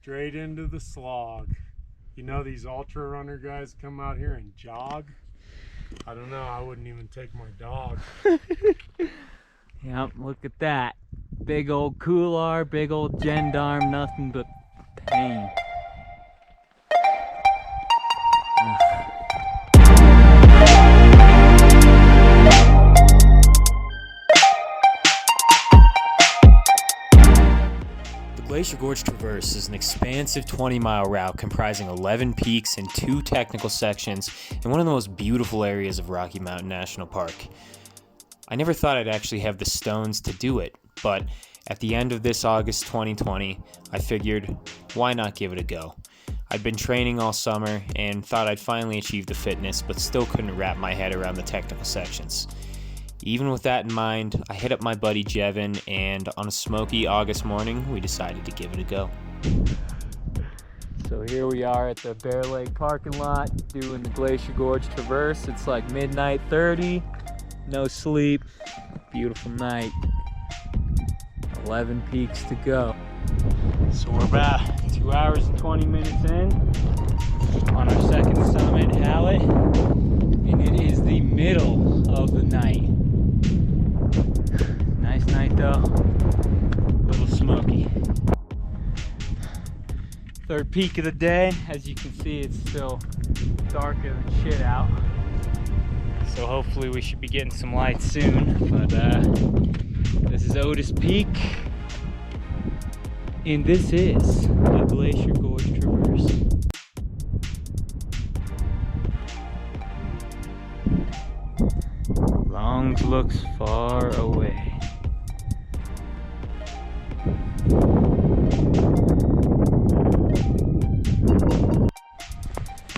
Straight into the slog. You know, these ultra runner guys come out here and jog. I don't know, I wouldn't even take my dog. Yep, look at that. Big old couloir, big old gendarme, nothing but pain. The Glacier Gorge Traverse is an expansive 20-mile route comprising 11 peaks and 2 technical sections in one of the most beautiful areas of Rocky Mountain National Park. I never thought I'd actually have the stones to do it, but at the end of this August 2020, I figured, why not give it a go? I'd been training all summer and thought I'd finally achieve the fitness, but still couldn't wrap my head around the technical sections. Even with that in mind, I hit up my buddy Jevin, and on a smoky August morning, we decided to give it a go. So here we are at the Bear Lake parking lot doing the Glacier Gorge Traverse. It's like midnight 30, no sleep, beautiful night. 11 peaks to go. So we're about 2 hours and 20 minutes in on our second summit, Hallett, and it is the middle of the night. Nice night though, a little smoky. Third peak of the day. As you can see, it's still darker than shit out. So hopefully we should be getting some light soon. But this is Otis Peak, and this is the Glacier Gorge Traverse. Longs looks far away.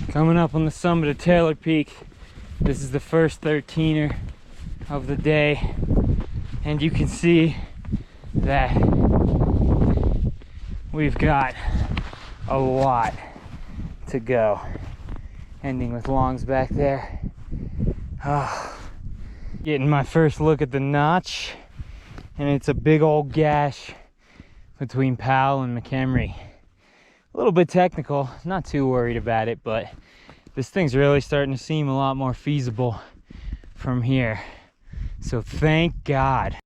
Coming up on the summit of Taylor Peak. This is the first 13er of the day, and you can see that we've got a lot to go. Ending with Longs back there. Oh. Getting my first look at the notch, and it's a big old gash between Powell and McHenry. A little bit technical, not too worried about it, but this thing's really starting to seem a lot more feasible from here. So thank God.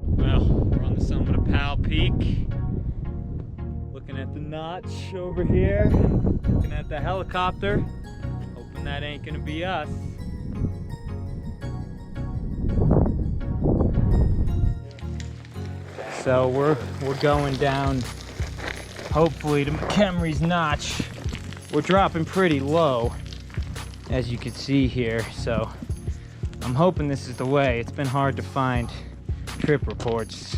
Well, we're on the summit of Powell Peak. Looking at the notch over here. Looking at the helicopter. Hoping that ain't gonna be us. So we're going down, hopefully, to McHenrys Notch. We're dropping pretty low, as you can see here, so I'm hoping this is the way. It's been hard to find trip reports,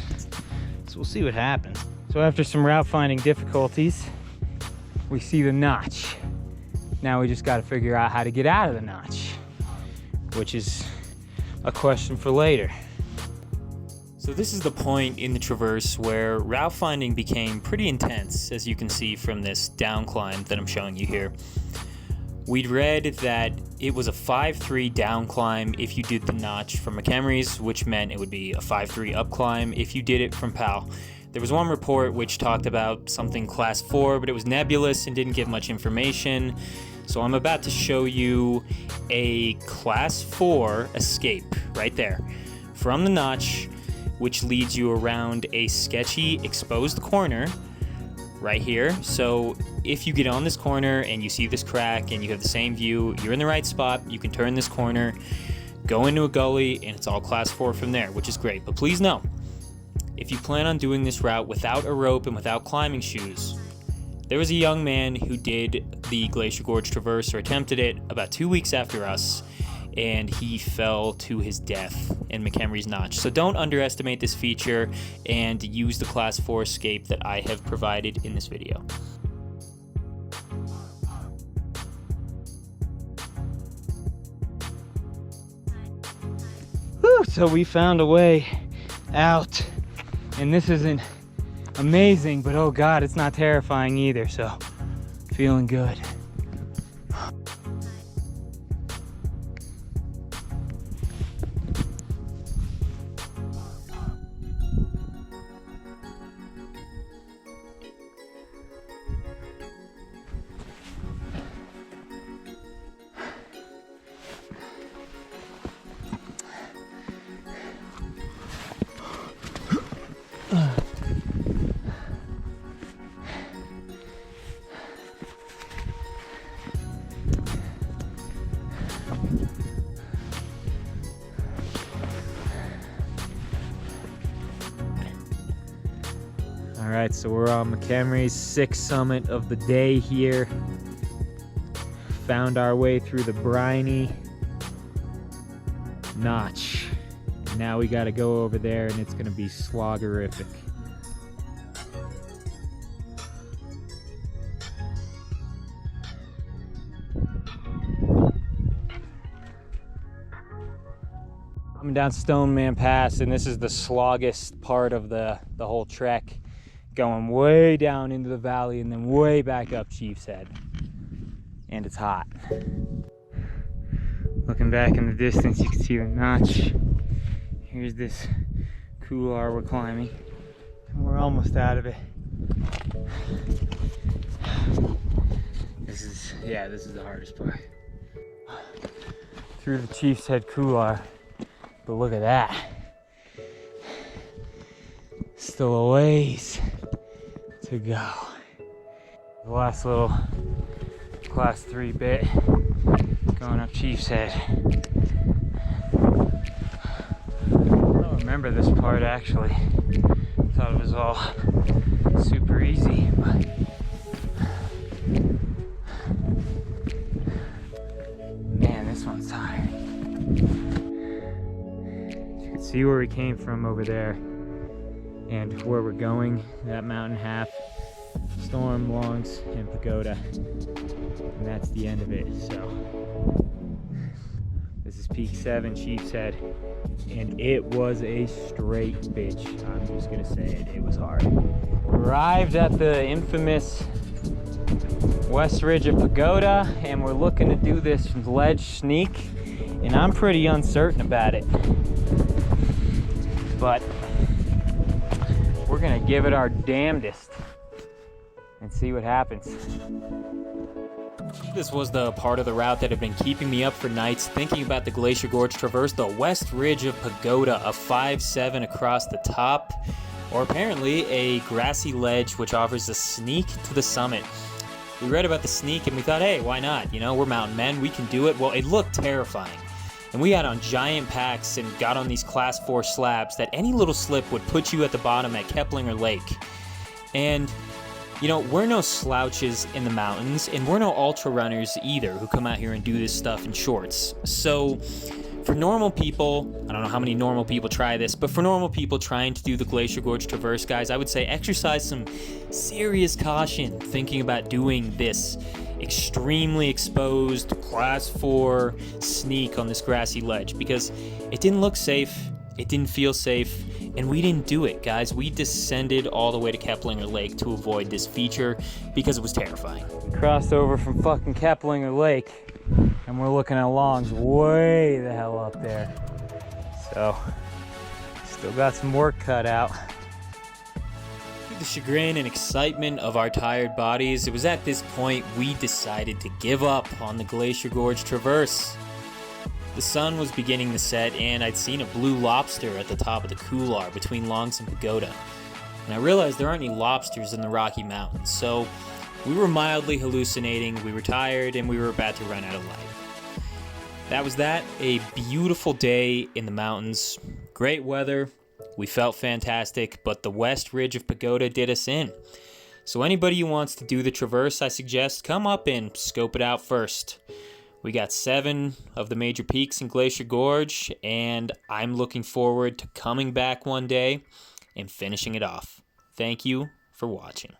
so we'll see what happens. So after some route finding difficulties, we see the notch. Now we just got to figure out how to get out of the notch, which is a question for later. So this is the point in the traverse where route finding became pretty intense, as you can see from this down climb that I'm showing you here. We'd read that it was a 5-3 down climb if you did the notch from McHenrys, which meant it would be a 5-3 up climb if you did it from Powell. There was one report which talked about something class 4, but it was nebulous and didn't give much information. So I'm about to show you a class 4 escape right there from the notch, which leads you around a sketchy exposed corner right here. So if you get on this corner and you see this crack and you have the same view, you're in the right spot. You can turn this corner, go into a gully, and it's all class 4 from there, which is great. But please know, if you plan on doing this route without a rope and without climbing shoes, there was a young man who did the Glacier Gorge Traverse, or attempted it, about 2 weeks after us, and he fell to his death in McHenrys Notch. So don't underestimate this feature and use the class 4 escape that I have provided in this video. Whew, so we found a way out, and this isn't amazing, but oh God, it's not terrifying either, so feeling good. All right, so we're on McHenry's sixth summit of the day here. Found our way through the briny Notch. Now we gotta go over there and it's gonna be sloggerific. Coming down Stoneman Pass, and this is the sloggest part of the whole trek. Going way down into the valley and then way back up Chief's Head. And it's hot. Looking back in the distance, you can see the Notch. Here's this couloir we're climbing. And we're almost out of it. This is the hardest part. Through the Chief's Head couloir. But look at that. Still a ways to go. The last little class 3 bit going up Chief's Head. I don't remember this part actually. Thought it was all super easy, but man, this one's tiring. You can see where we came from over there and where we're going, that mountain half, Storm, Longs, and Pagoda. And that's the end of it. So this is peak 7, Chief's Head, and it was a straight bitch. I'm just gonna say it, it was hard. Arrived at the infamous West Ridge of Pagoda, and we're looking to do this ledge sneak, and I'm pretty uncertain about it, but we're gonna give it our damnedest and see what happens. This was the part of the route that had been keeping me up for nights thinking about the Glacier Gorge Traverse, the West Ridge of Pagoda, a 5-7 across the top, or apparently a grassy ledge which offers a sneak to the summit. We read about the sneak and we thought, hey, why not? You know, we're mountain men, we can do it. Well, it looked terrifying. And we had on giant packs and got on these class 4 slabs that any little slip would put you at the bottom at Keplinger Lake. And you know, we're no slouches in the mountains, and we're no ultra runners either who come out here and do this stuff in shorts. So for normal people, I don't know how many normal people try this, but for normal people trying to do the Glacier Gorge Traverse, guys, I would say exercise some serious caution thinking about doing this extremely exposed class 4 sneak on this grassy ledge, because it didn't look safe, it didn't feel safe, and we didn't do it, guys. We descended all the way to Keplinger Lake to avoid this feature because it was terrifying. We crossed over from fucking Keplinger Lake, and we're looking at Longs way the hell up there. So, still got some work cut out. To the chagrin and excitement of our tired bodies, it was at this point we decided to give up on the Glacier Gorge Traverse. The sun was beginning to set, and I'd seen a blue lobster at the top of the couloir between Longs and Pagoda. And I realized there aren't any lobsters in the Rocky Mountains, so we were mildly hallucinating, we were tired, and we were about to run out of light. That was that. A beautiful day in the mountains. Great weather. We felt fantastic, but the West Ridge of Pagoda did us in. So anybody who wants to do the Traverse, I suggest come up and scope it out first. We got 7 of the major peaks in Glacier Gorge, and I'm looking forward to coming back one day and finishing it off. Thank you for watching.